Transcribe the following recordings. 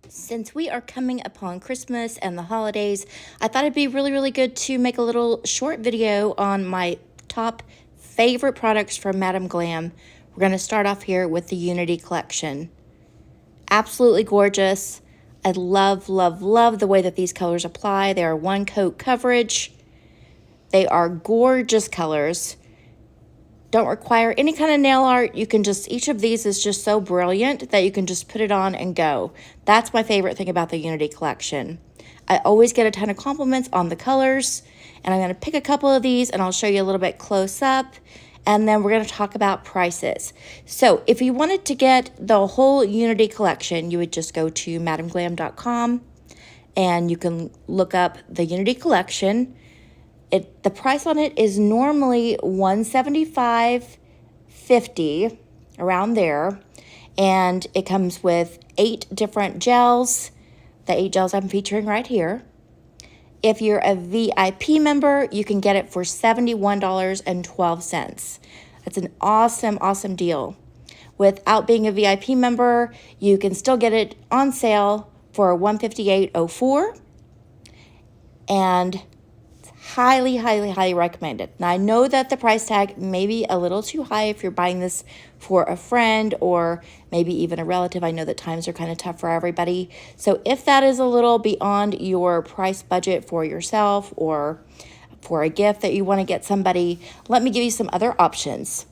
Since we are coming upon Christmas and the holidays, I thought it'd be really good to make a little short video on my top favorite products from Madam Glam. We're going to start off here with the Unity collection. Absolutely gorgeous. I love the way that these colors apply. They are one coat coverage. They are gorgeous colors. Don't require any kind of nail art. You can just, each of these is just so brilliant that you can just put it on and go. That's my favorite thing about the Unity collection. I always get a ton of compliments on the colors, and I'm going to pick a couple of these and I'll show you a little bit close up, and then we're going to talk about prices. So if you wanted to get the whole Unity collection, you would just go to madamglam.com and you can look up the Unity collection. The price on it is normally $175.50, around there, and it comes with 8 different gels, the 8 gels I'm featuring right here. If you're a VIP member, you can get it for $71.12. That's an awesome deal. Without being a VIP member, you can still get it on sale for $158.04, and highly recommended. Now, I know that the price tag may be a little too high if you're buying this for a friend or maybe even a relative. I know that times are kind of tough for everybody. So if that is a little beyond your price budget for yourself or for a gift that you want to get somebody, let me give you some other options.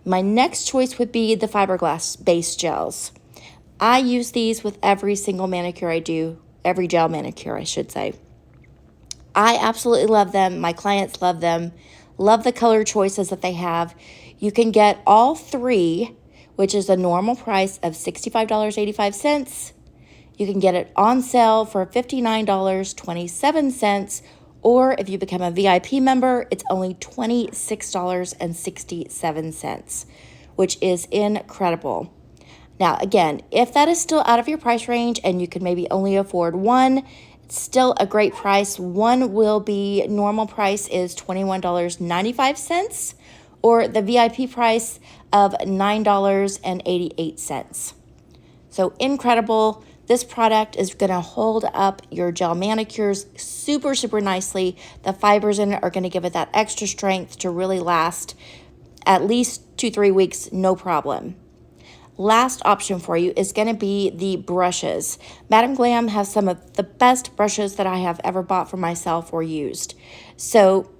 My next choice would be the fiberglass base gels. I use these with every single manicure I do, every gel manicure, I should say. I absolutely love them. My clients love them. Love the color choices that they have. You can get all 3, which is a normal price of $65.85. You can get it on sale for $59.27, or if you become a VIP member, it's only $26.67, which is incredible. Now, again, if that is still out of your price range and you can maybe only afford one, still a great price. One will be, normal price is $21.95, or the VIP price of $9.88. So incredible. This product is going to hold up your gel manicures super nicely. The fibers in it are going to give it that extra strength to really last at least 2-3 weeks, no problem. Last option for you is going to be the brushes. Madam Glam has some of the best brushes that I have ever bought for myself or used. So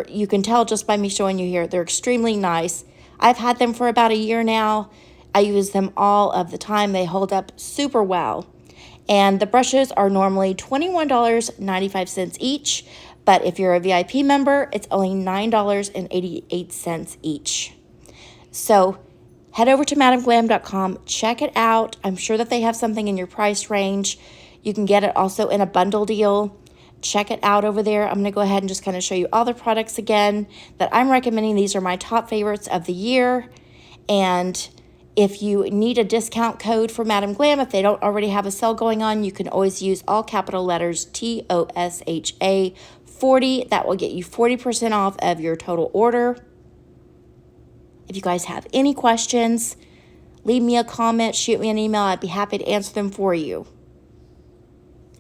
you can tell just by me showing you here, they're extremely nice. I've had them for about a year now. I use them all of the time. They hold up super well. And the brushes are normally $21.95 each, but if you're a VIP member, it's only $9.88 each. So head over to madamglam.com, check it out. I'm sure that they have something in your price range. You can get it also in a bundle deal. Check it out over there. I'm going to go ahead and just kind of show you all the products again that I'm recommending. These are my top favorites of the year. And if you need a discount code for Madam Glam, if they don't already have a sale going on, you can always use all capital letters TOSHA 40. That will get you 40% off of your total order. If you guys have any questions, leave me a comment, shoot me an email. I'd be happy to answer them for you.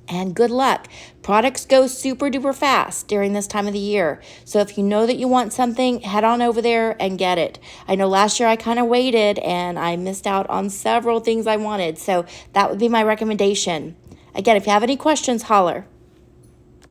And good luck. Products go super duper fast during this time of the year. So if you know that you want something, head on over there and get it. I know last year I kind of waited and I missed out on several things I wanted. So that would be my recommendation. Again, if you have any questions, holler.